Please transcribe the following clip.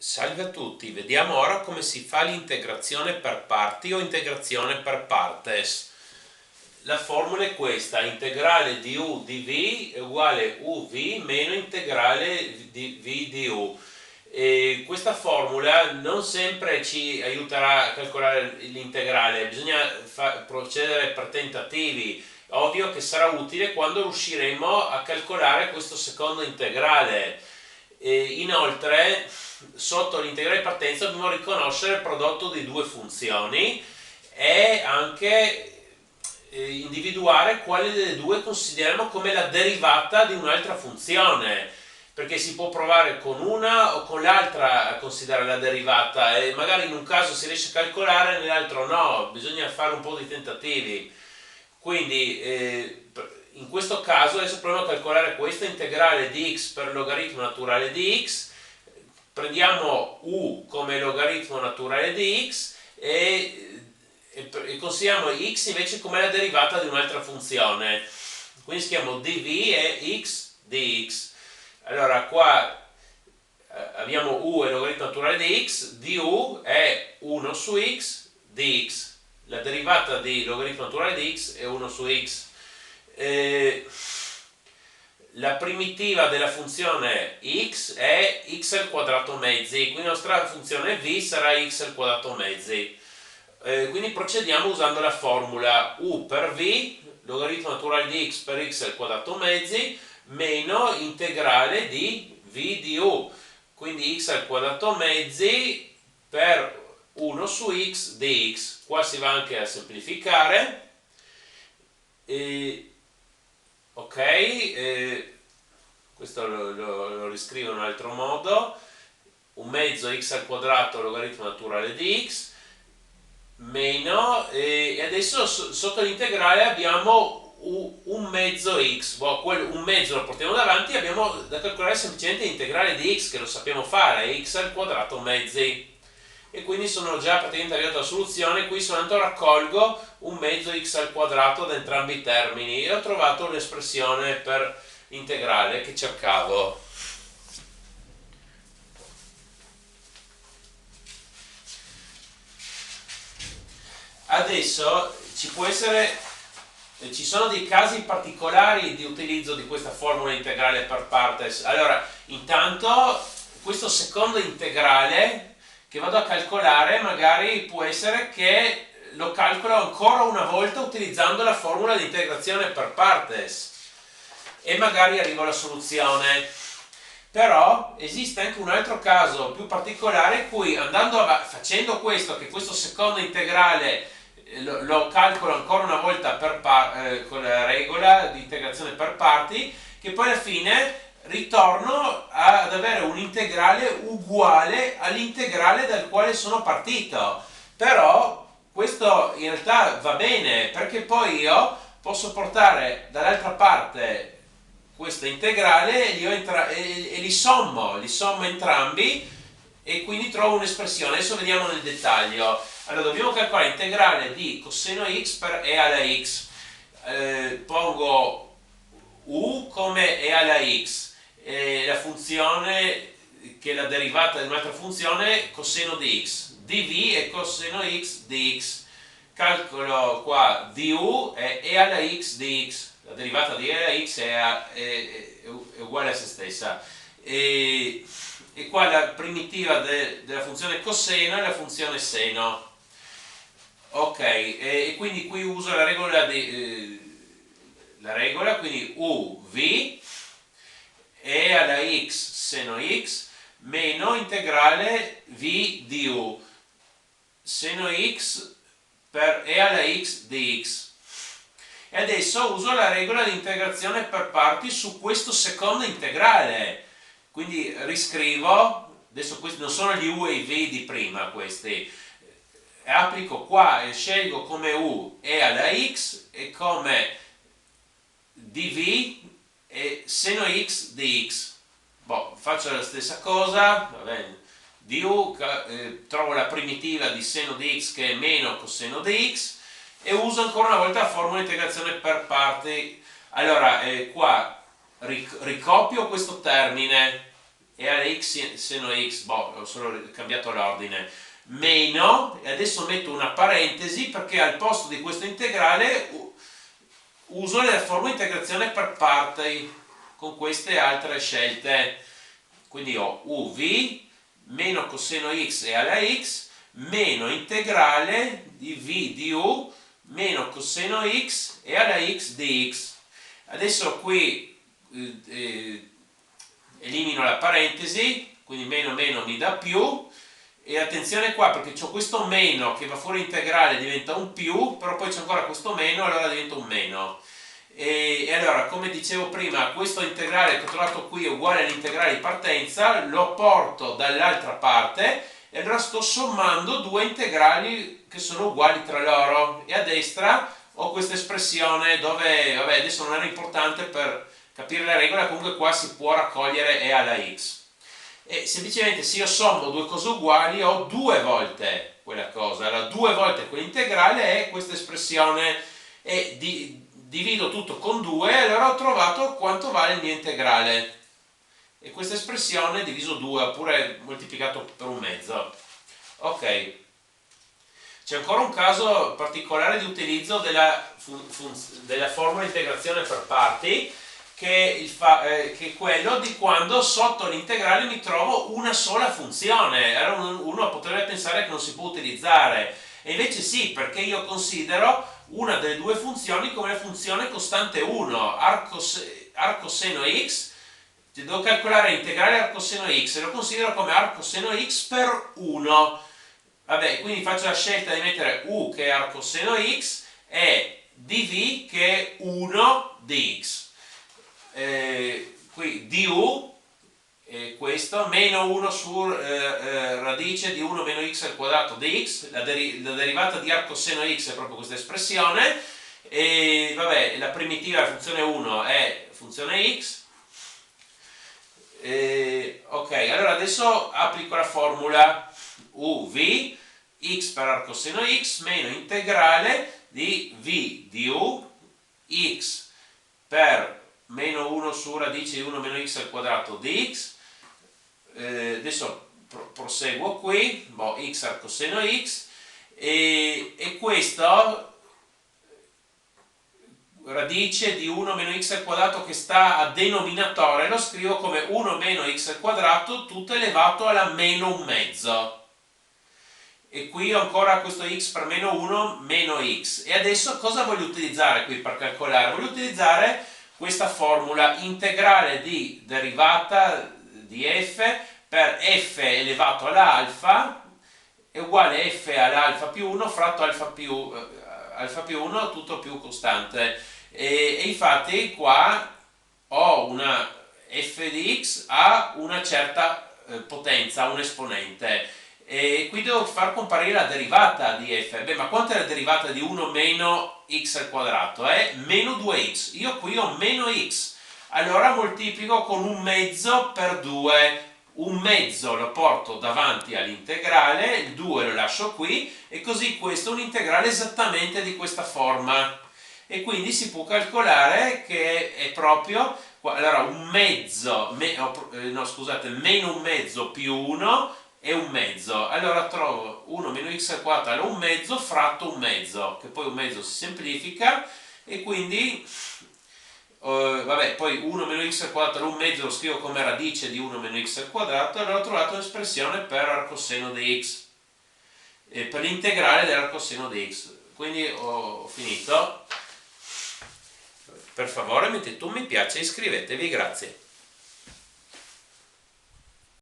Salve a tutti, vediamo ora come si fa l'integrazione per parti o integrazione per partes. La formula è questa: integrale di u di v è uguale uv meno integrale di v di u. E questa formula non sempre ci aiuterà a calcolare l'integrale, bisogna procedere per tentativi. Ovvio che sarà utile quando riusciremo a calcolare questo secondo integrale. E inoltre, sotto l'integrale di partenza dobbiamo riconoscere il prodotto di due funzioni e anche individuare quale delle due consideriamo come la derivata di un'altra funzione, perché si può provare con una o con l'altra a considerare la derivata e magari in un caso si riesce a calcolare, nell'altro no, bisogna fare un po' di tentativi. Quindi in questo caso adesso proviamo a calcolare questa integrale di x per logaritmo naturale di x. Prendiamo u come logaritmo naturale di x e consideriamo x invece come la derivata di un'altra funzione. Quindi scriviamo dv è x dx. Allora qua abbiamo u è logaritmo naturale di x, du è 1 su x dx. La derivata di logaritmo naturale di x è 1 su x. La primitiva della funzione x è x al quadrato mezzi, quindi la nostra funzione v sarà x al quadrato mezzi. Quindi procediamo usando la formula u per v, logaritmo naturale di x per x al quadrato mezzi, meno integrale di v di u, quindi x al quadrato mezzi per 1 su x dx. Qua si va anche a semplificare. Ok, questo lo riscrivo in un altro modo: un mezzo x al quadrato logaritmo naturale di x meno, e adesso sotto l'integrale abbiamo un mezzo x, un mezzo lo portiamo davanti e abbiamo da calcolare semplicemente l'integrale di x, che lo sappiamo fare, x al quadrato mezzi. E quindi sono già praticamente arrivato alla soluzione. Qui soltanto raccolgo un mezzo x al quadrato da entrambi i termini e ho trovato l'espressione per integrale che cercavo. Adesso ci sono dei casi particolari di utilizzo di questa formula integrale per partes. Allora, intanto questo secondo integrale che vado a calcolare magari può essere che lo calcolo ancora una volta utilizzando la formula di integrazione per partes e magari arrivo alla soluzione. Però esiste anche un altro caso più particolare in cui facendo questo, che questo secondo integrale lo calcolo ancora una volta con la regola di integrazione per parti, che poi alla fine ritorno ad avere un integrale uguale all'integrale dal quale sono partito. Però questo in realtà va bene, perché poi io posso portare dall'altra parte questa integrale e li sommo entrambi e quindi trovo un'espressione. Adesso vediamo nel dettaglio. Allora, dobbiamo calcolare l'integrale di coseno x per e alla x. Pongo u come e alla x, la funzione che è la derivata di un'altra funzione coseno di x, dv è coseno x di x. Calcolo qua du è e alla x di x, la derivata di e alla x è uguale a se stessa. E qua la primitiva della funzione coseno è la funzione seno. Ok, e quindi qui uso la regola quindi uv e alla x seno x meno integrale v di u seno x per e alla x di x. E adesso uso la regola di integrazione per parti su questo secondo integrale. Quindi riscrivo, adesso questi non sono gli u e i v di prima, questi. Applico qua e scelgo come u e alla x e come dv e seno x di x. Faccio la stessa cosa, va bene. Du, trovo la primitiva di seno di x che è meno coseno di x e uso ancora una volta la formula di integrazione per parti. Allora, qua ricopio questo termine, e alla x seno x, boh, ho solo cambiato l'ordine, meno, e adesso metto una parentesi perché al posto di questo integrale uso la formula integrazione per parti con queste altre scelte. Quindi ho uv meno coseno x e alla x meno integrale di v di u meno coseno x e alla x di x. Adesso qui elimino la parentesi, quindi meno meno mi dà più, e attenzione qua perché ho questo meno che va fuori integrale, diventa un più, però poi c'è ancora questo meno, allora diventa un meno. E allora, come dicevo prima, questo integrale che ho trovato qui è uguale all'integrale di partenza, lo porto dall'altra parte e allora sto sommando due integrali che sono uguali tra loro, e a destra ho questa espressione dove, vabbè, adesso non era importante per capire la regola, comunque qua si può raccogliere e alla x. E semplicemente se io sommo due cose uguali ho due volte quella cosa, allora due volte quell'integrale è questa espressione, e divido tutto con 2 e allora ho trovato quanto vale il mio integrale, e questa espressione diviso 2 oppure moltiplicato per un mezzo. Ok, c'è ancora un caso particolare di utilizzo della formula di integrazione per parti, che è quello di quando sotto l'integrale mi trovo una sola funzione. Allora uno potrebbe pensare che non si può utilizzare, e invece sì, perché io considero una delle due funzioni come la funzione costante 1, arcoseno x, devo calcolare l'integrale arcoseno x e lo considero come arcoseno x per 1. Vabbè, quindi faccio la scelta di mettere u che è arcoseno x e dv che è 1 di x. Qui du è questo, meno 1 su radice di 1 meno x al quadrato di x, la derivata di arcoseno x è proprio questa espressione, e vabbè, la primitiva della funzione 1 è funzione x. Ok, allora adesso applico la formula uv x per arcoseno x meno integrale di v di u x per meno 1 su radice di 1 meno x al quadrato di x. Adesso proseguo qui, boh, x arcoseno x, e questo radice di 1 meno x al quadrato che sta a denominatore lo scrivo come 1 meno x al quadrato tutto elevato alla meno un mezzo, e qui ho ancora questo x per meno 1 meno x. E adesso cosa voglio utilizzare qui per calcolare? Voglio utilizzare questa formula integrale di derivata di f per f elevato all'alfa è uguale a f all'alfa più 1 fratto alfa più 1 tutto più costante, e infatti qua ho una f di x a una certa potenza, un esponente, e qui devo far comparire la derivata di f. Beh, ma quanto è la derivata di 1 meno x al quadrato? È meno 2x, io qui ho meno x, allora moltiplico con un mezzo per 2, un mezzo lo porto davanti all'integrale, il 2 lo lascio qui, e così questo è un integrale esattamente di questa forma, e quindi si può calcolare che è proprio, allora un mezzo, no scusate, meno un mezzo più 1 è un mezzo, allora trovo 1 meno x al quadrato è un mezzo fratto un mezzo, che poi un mezzo si semplifica, e quindi vabbè, poi 1 meno x al quadrato è un mezzo lo scrivo come radice di 1 meno x al quadrato, e allora ho trovato un'espressione per arcoseno di x, per l'integrale dell'arcoseno di x. Quindi ho finito. Per favore mettete un mi piace e iscrivetevi, grazie.